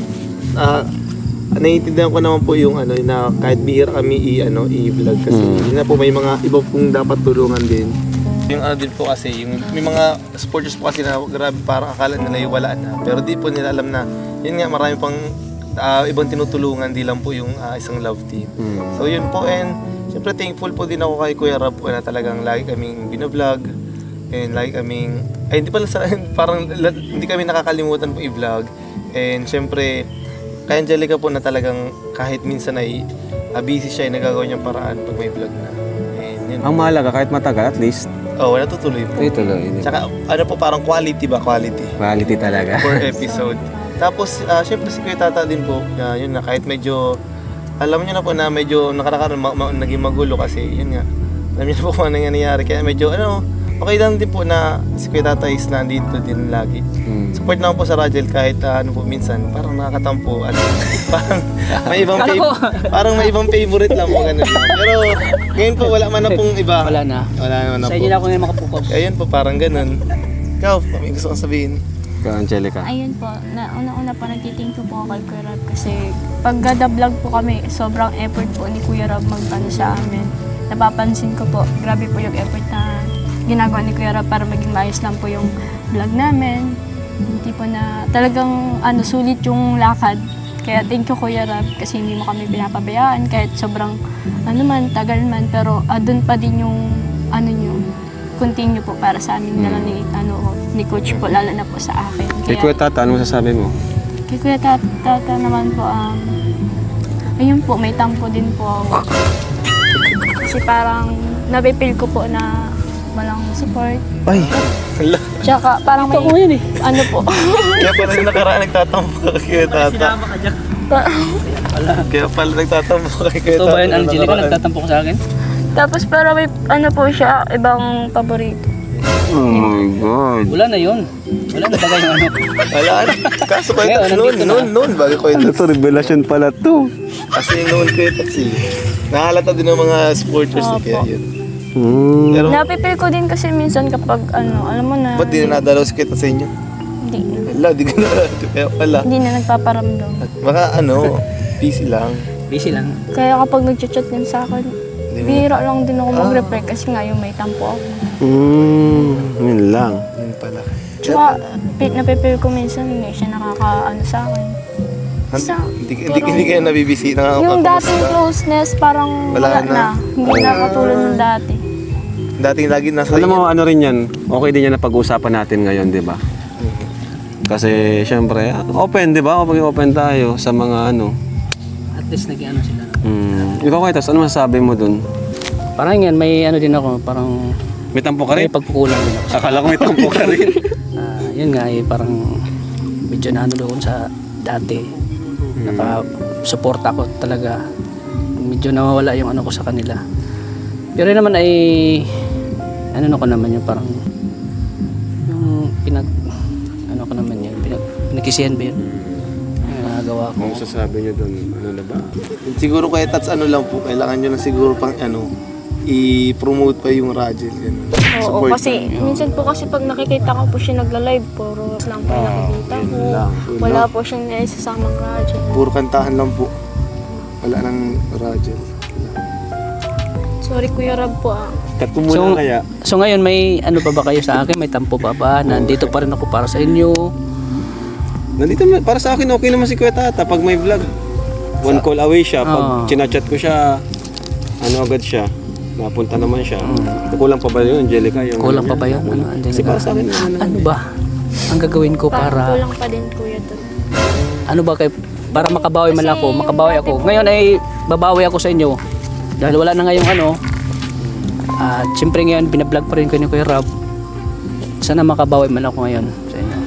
naiintindihan ko naman po yung na kahit bihira kami i-vlog kasi yun na po may mga iba pong dapat tulungan din. Yung din po kasi, yung may mga supporters po kasi na grabe parang akala nila yung wala na. Pero di po nila alam na, yun nga marami pang ibang tinutulungan, di lang po yung isang love team. So yun po, and syempre thankful po din ako kay Kuya Rab po na talagang lagi kaming binablog. And lagi kaming, ay hindi pala sa, parang hindi kami nakakalimutan po i-vlog. And syempre, kay Angelica po na talagang kahit minsan ay busy siya, ay nagagawa niyang paraan pag may vlog na. And yun. Ang mahalaga, kahit matagal, at least, Natutuloy po. tuloy. Tsaka ano po, parang quality ba? Quality talaga. Per episode. Tapos, syempre si Kuya Tata din po, yun na, kahit medyo, alam niyo na po na medyo nakarakaroon, naging magulo kasi, yun nga, alam niyo na po kung ano nangyayari. Kaya medyo, okay lang din po na si Kuya Tata is nandito din lagi. Support naman po sa Rajel kahit po minsan, parang nakakatampo at parang may ibang favorite lang po, ganun lang. Pero ngayon po, wala man na pong iba. Wala na. Wala naman na Sa po. inyo na ako ngayon makapokus. Ayun po, parang ganun. Ikaw, may gusto kong sabihin. Ikaw, Angelica. Ayun po, una-una po nagtiting po ako kay Kuya Rob kasi pag gada vlog po kami, sobrang effort po ni Kuya Rob magpano sa amin. Napapansin ko po, grabe po yung effort na ginagawa ni Kuya Rob para maging maayos lang po yung vlog namin. Hindi po na talagang sulit yung lakad. Kaya thank you Kuya Rob kasi hindi mo kami pinapabayaan kahit sobrang tagal man, pero doon pa din yung nyo, continue po para sa amin na lang ni Coach po, lalo na po sa akin. Kay Kuya Tata, ano masasabi mo? Kay Kuya Tata naman po, ayun po, may tampo din po ako. Kasi parang napipil ko po na walang support. Ay! Tsaka parang may, po. Kaya pala yung nakaraan nagtatampo ka kay Kuya Tata. Kaya pala nagtatampo ka kay Kuya Tata. Ito ba yun, Angelica, nagtatampo ka sa akin? Tapos pero may po siya, ibang paborito. Oh my God. Wala na yun. Wala na bagay yung Wala na. Kaso Kuya Ngayon, Tats, nandito na. noon, bago Kuya Ano Tats. to? Revelation pala to. Kasi noon Kuya Tats nahalata din ng mga supporters ni Kuya yun. Pero, Napipil ko din kasi minsan kapag alam mo na, ba't di na nadalaw si Kuya Tats sa inyo? hindi, Wala, di ko na. Kaya pala. hindi na nagpaparamdam. Baka busy lang. busy lang. Kaya kapag nag-chat yan sa akin, bihira lang din ako mag-reply kasi nga yung may tampo ako. Yun lang. Yun pala. Tsaka napipil ko minsan hindi siya sa akin. Hindi kayo nabibisi. Yung dating closeness parang Wala wala na. na. Hindi na katulad ng dati. Dating lagi nasa Alam mo, ano rin yan, okay din yan na pag-usapan natin ngayon, di ba? Kasi, syempre, open, di ba? Open tayo sa mga At least nag-ano sila. Ikaw Kuya Tats, ano masasabi mo dun? Parang yan, may din ako, parang May tampo ka may rin? pagkukulang din ako. Akala ko may tampo ka rin. Yun nga, parang medyo doon sa dati. Naka-support ako talaga. Medyo nawawala yung ko sa kanila. Pero naman ay ko naman yung parang yung ko naman yun, pinagkisihan ba yun? Nagawa ko. Ano masasabi niyo dun? Ano na ba? Siguro Kuya Tats, lang po, kailangan nyo lang siguro pang i-promote pa yung Rajel. Oo, kasi minsan po kasi pag nakikita ko po siya nagla-live, puro lang po yung nakikita ko. Wala po siyang naisasamang Rajel. Puro kantahan lang po. Wala nang Rajel. Sorry Kuya Rob po Cut ko muna kaya. So ngayon may pa ba kayo sa akin? May tampo pa ba? Nandito pa rin ako para sa inyo. Nandito, para sa akin okay naman si Kuya Tata pag may vlog. One call away siya. Pag chinachat ko siya, agad siya. Napunta naman siya. Kulang pa ba yun, Angelica? Kulang pa ba yun? Angelica? Kasi para sa akin, Ano ba ang gagawin ko para kulang pa din Kuya to. para makabawi man ako, makabawi ako. Ngayon ay babawi ako sa inyo. Dahil wala na ngayong at siyempre ngayon binablog pa rin ko ni Kuya Rob. Sana makabawi man ako ngayon sa inyo.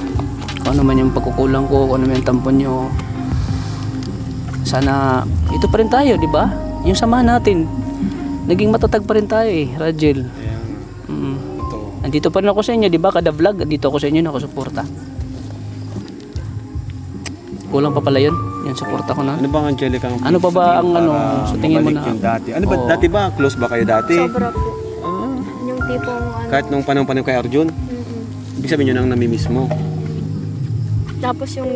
Kung ano man yung pagkukulang ko, kung ano man yung tampon nyo. Sana ito pa rin tayo, di ba? Yung samahan natin. Naging matatag pa rin tayo Rajel. Andito pa rin ako sa inyo, di ba? Kada vlog, andito ako sa inyo, nakasuporta. Kulang pa pala yun, yung suporta ko na. Ano ba Angelica? Ano pa ba ang sa tingin mo na? Yung dati. Ano ba, dati ba? Close ba kayo dati? Sobra po. Yung tipong Kahit nung panahon kay Arjun? Ibig sabihin yun ang namimiss mo. Tapos yung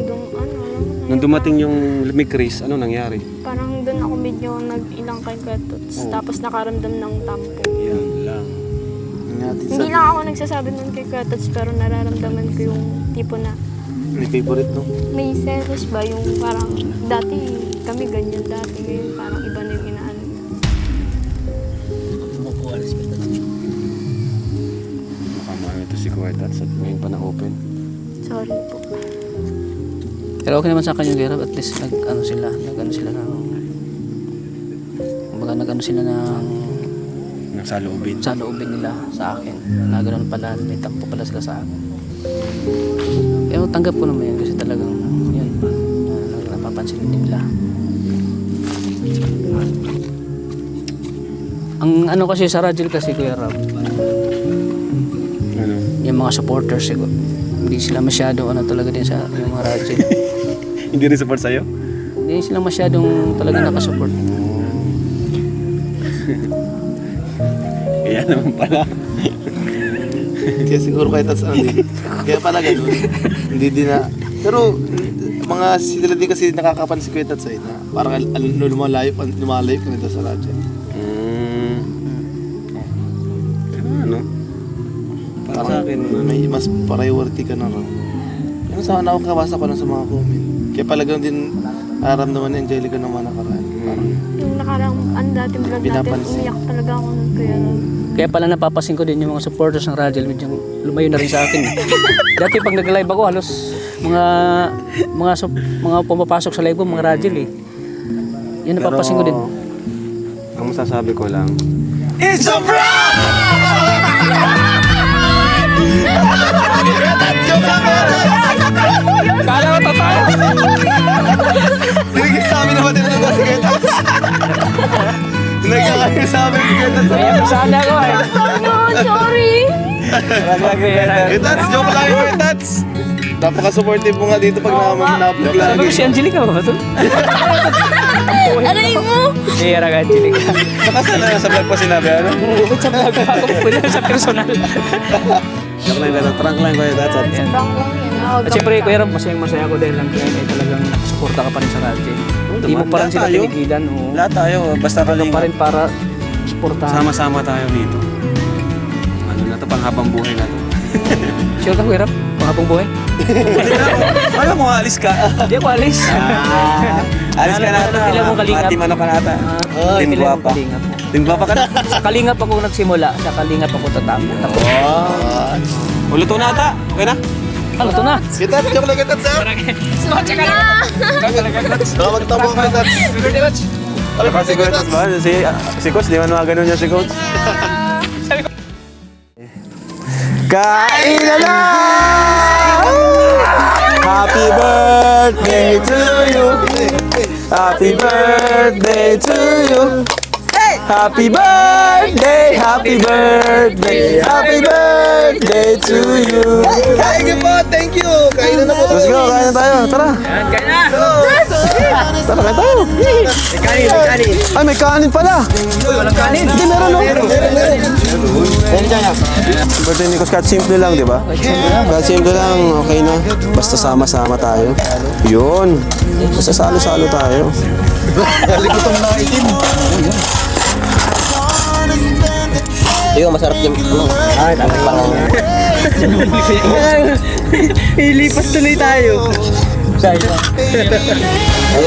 Nung dumating yung may Chris, ano nangyari? parang doon ako medyo nag-ilang kay Kuya Tots. Tapos nakaramdam ng tampo. Yan lang. Hindi lang ako nagsasabi nun kay Kuya Tots, pero nararamdaman ko yung tipo na May favorite no? may selos ba yung parang dati kami ganyan dati, ngayon parang iba na yung inaano niya. Makamahal ito si Kuya Tats at ngayon pa na-open. Sorry po. Pero okay naman sa akin yung Kuya Rab, at least nag-ano sila ng kumbaga nag-ano sila ng Nagsaloobin. sa loobin nila sa akin na ganoon pala, may takpo pala sila sa akin. Pero tanggap ko naman yan kasi talagang yun, napapansin din nila. Ang ano kasi sa Rajel kasi Kuya Rab, Ano? yung mga supporters siguro, hindi sila masyado ano talaga din sa yung mga Rajel. Hindi rin support sa'yo? Hindi sila masyadong talaga nakasupport. Kaya naman pala. Kaya siguro kahit at ano din. Kaya pala ganun. Hindi din na. Pero mga sila din kasi nakakapansin ko yung tatsay na parang lumalayo ka nito sa radyo. Ano? Para sa akin, May mas priority ka na raw. Yung sa nakakabasa ko lang sa mga comment. Kaya pala ganun din nararamdaman ni Angelica ng mga nakaraan. Parang Yung nakarang ang dating vlog natin, Pinapansin. umiyak talaga ako ng Kuya Rab. Kaya pala napapasin ko din yung mga supporters ng Rajel, medyo lumayo na rin sa akin. Dati pag nag-live ako, halos mga pumapasok sa live ko, mga Rajel eh. Yan napapasin ko din. Ang masasabi ko lang, Kala ko totoo! Tinigil sa amin naman din ito si Kuya Tats. Tinigil sa amin si Kuya Tats. Kaya sana ako eh. Sorry! Kuya Tats, joke lang yung Kuya Tats. Napaka-supportive mo nga dito pag na-upload Sabi lagi. ko si Angelica ba ito? Aray mo! Kaya ka Angelica. saka sana sa vlog pa sinabi, ano? Sa vlog ako pwede sa personal. Joke lang kayo, trunk lang kayo, that's it. Sobrang lang yan. At syempre Kuya Ram, masayang-masaya ko dahil lang kaya ay talagang nakasuporta ka pa rin sa Rajel. Hindi mo pa rin sila tayo. tinigilan. Oo. Lahat tayo, basta Ka pa kalinga. rin para suportahan. Sama-sama tayo dito. Ano na to, panghabang buhay na to. Sure ka Kuya Ram? Panghabang buhay? Ano mo, alis ka? Hindi ako alis. Alis ka na ata. Pila mong kalingap? Mati mano ka na ata. Team Pila mong Guapa. kalingap. Team Guapa ka na? Sa kalingap ako nagsimula, sa kalingap ako tatapos. Uluto na ata. Okay na? Ano to na? Kuya Tats, joke lang Kuya Tats ha. Baka magtabo Kuya Tats. Ano pa si Coach ba? Si Coach, di man mga ganun niya si Coach. Kain na na! Happy birthday to you! Happy birthday to you! Happy birthday! Happy birthday! Happy birthday to you! Thank you po, thank you. Kain na po. Let's go, kain na tayo. Tara! Kain na! Tara, kain tayo! Ay, may kanin pala! Walang kanin! Hindi, meron no? Birthday ni Coach, kahit simple lang, di ba? Kahit simple lang, okay na. Basta sama-sama tayo. Yun. Basta salo-salo tayo. Yung masarap yung ano. Ay, parang Ilipas tuloy tayo. ayun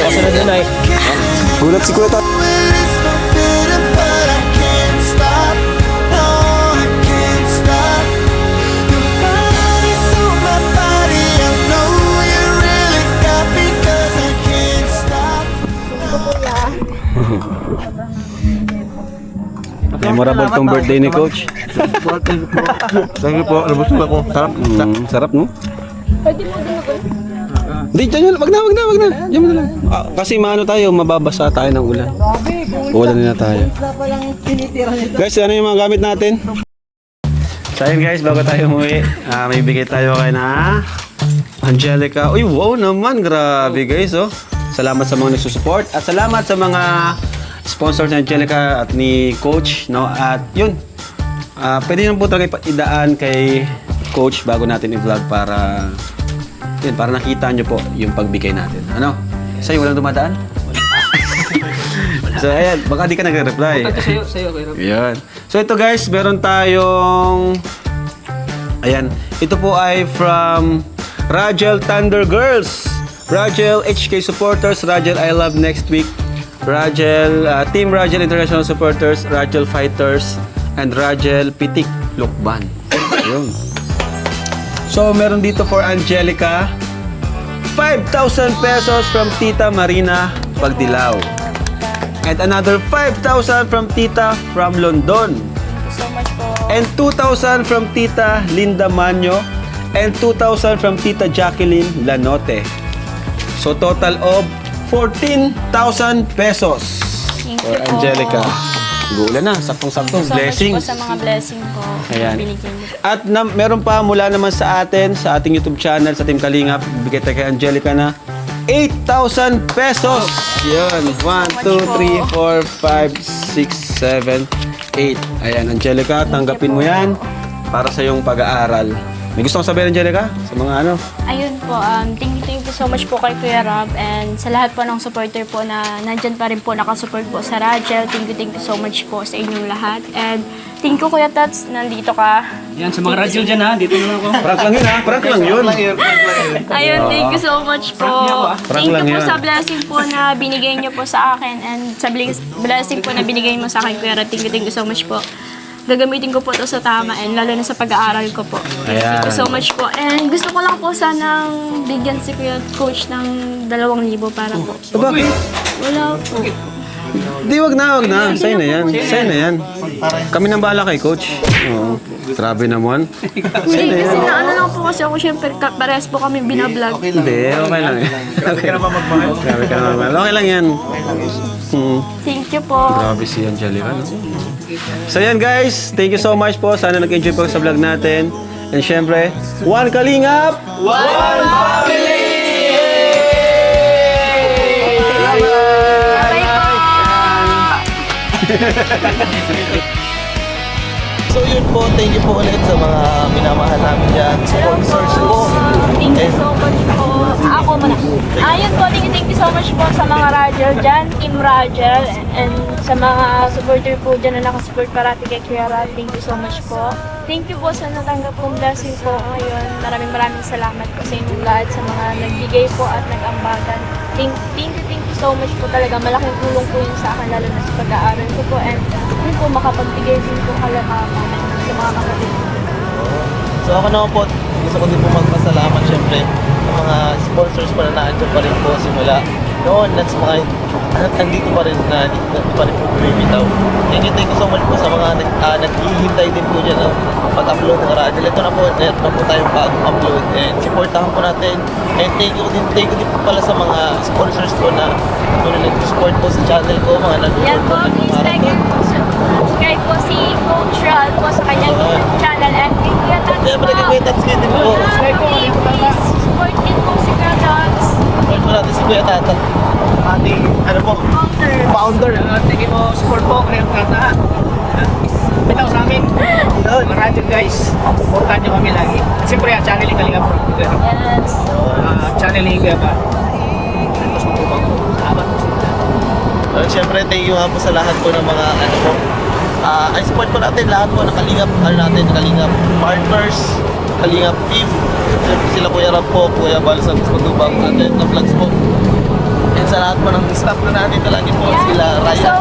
kasunod yun ay. Gulat si Kuya Tat. Memorable tong birthday ni Coach. Thank you po, nabusog ako. Sarap. Sarap, no? Pwede mo din ako. Hindi, dyan wag na. Diyan mo na lang. Kasi maano tayo, mababasa tayo ng ulan. Ulan na tayo. Guys, ano yung mga gamit natin? So ayun guys, bago tayo umuwi, may bigay tayo kay na Angelica. Uy, wow naman, grabe guys, oh. Salamat sa mga nagsusupport at salamat sa mga sponsors ni Angelica at ni Coach, no? At yun, pwede nyo po talaga idaan kay Coach bago natin i-vlog para yun, para nakita nyo po yung pagbigay natin. Ano? Sa'yo walang dumadaan? So ayan, baka di ka nagre-reply. Sa'yo Kuya Ram. Ayan. So ito guys, meron tayong ayan, ito po ay from Rajel Thunder Girls, Rajel HK Supporters, Rajel I Love Next Week, Rajel Team Rajel International Supporters, Rajel Fighters, and Rajel Pitik Lukban. Ayun. So meron dito for Angelica, 5,000 pesos from Tita Marina Pagdilaw. And another 5,000 from Tita from London. Thank you so much po. And 2,000 from Tita Linda Manyo. And 2,000 from Tita Jacqueline Lanote. So total of 14,000 pesos. Thank For you po. Angelica. Gula na, saktong-saktong So much blessings. po sa mga blessing po. Ayan. Binigay niyo. At meron pa mula naman sa atin, sa ating YouTube channel, sa Team Kalingap, bigay tayo kay Angelica na 8,000 pesos. Yun. 1, 2, 3, 4, 5, 6, 7, 8. Ayan, Angelica, tanggapin mo yan para sa iyong pag-aaral. May gusto kong sabihin, Angelica? Sa mga ano? Ayun po, thank you so much po kay Kuya Rob and sa lahat po ng supporter po na nandyan pa rin po nakasupport po sa Rachel. Thank you so much po sa inyong lahat. And thank you Kuya Tats, nandito ka. Yan, sa mga radyo dyan ha, dito naman ako. Prank lang yun ha? Prank lang yun. Ayun, thank you so much po. Thank lang you po yan. sa blessing po na binigay niyo po sa akin and sa blessing po na binigay mo sa akin Kuya Rob. Thank you so much po. Gagamitin ko po ito sa tama and lalo na sa pag-aaral ko po. Ayan. Thank you so much po. And gusto ko lang po sanang bigyan si Kuya Coach ng 2,000 para po. Bakit? Wala po. Di, wag na. Sa'yo na yan. Sa'yo na yan. Kami nang bahala kay Coach. Oo. Grabe naman. Hindi, kasi naano lang po kasi ako syempre parehas po kami binablog. Hindi, okay lang. Grabe ka naman magmahal. Grabe ka naman magmahal. Okay lang yan. Thank you po. Grabe si Angelica, no? So yan guys, thank you so much po. Sana nag-enjoy po sa vlog natin. And syempre, One Kalingap! So yun po, thank you po ulit sa mga minamahal namin dyan. Sponsors po. Thank you so much po. Ako muna. Ayun po, thank you so much po sa mga Rajel dyan, Team Rajel, and sa mga supporter po dyan na nakasupport parati kay Kuya Rad. Thank you so much po. Thank you po sa natanggap kong blessing po ngayon. Maraming salamat po sa inyong lahat sa mga nagbigay po at nag-ambagan. Thank you so much po talaga. Malaking tulong po yun sa akin, lalo na sa pag-aaral ko po. And yun po, makapagbigay din po kalakaman sa mga kapatid ko. So ako naman po, gusto ko din po magpasalamat syempre sa mga sponsors po na naandyan pa rin po simula noon at sa mga nandito pa rin na hindi pa rin po bumibitaw. Thank you so much po sa mga naghihintay din po dyan ng pag-upload ng Rachel. Ito na po, net na po tayong pag-upload and supportahan po natin. And thank you din po pala sa mga sponsors ko na tuloy nag-support po sa channel ko, mga Yan po, nag-support please like and subscribe po si Coach Ral po sa kanyang YouTube channel and kay Kuya Tats Kaya po. pala kay Tats din po. Please support din po si Kuya Tats. Support po natin si Kuya Tata. Ating, ano po, founder. Thank you po, support po, kayo kata. Bitaw sa amin. Mga radyo guys, supportan nyo kami lagi. At siyempre, ang channel ni Kalingap Rob. Yes. Channel ni Kuya ba? Tapos matubang po. Salamat po sa inyo. Siyempre, thank you nga po sa lahat po ng mga, ano po, ay support po natin lahat po ng Kalingap, Kalingap partners, Kalingap team. Siyempre sila Kuya Rab po, Kuya Bal sa Matubang, natin na vlogs po. And sa lahat po ng staff na natin lagi po, sila Ryan. So,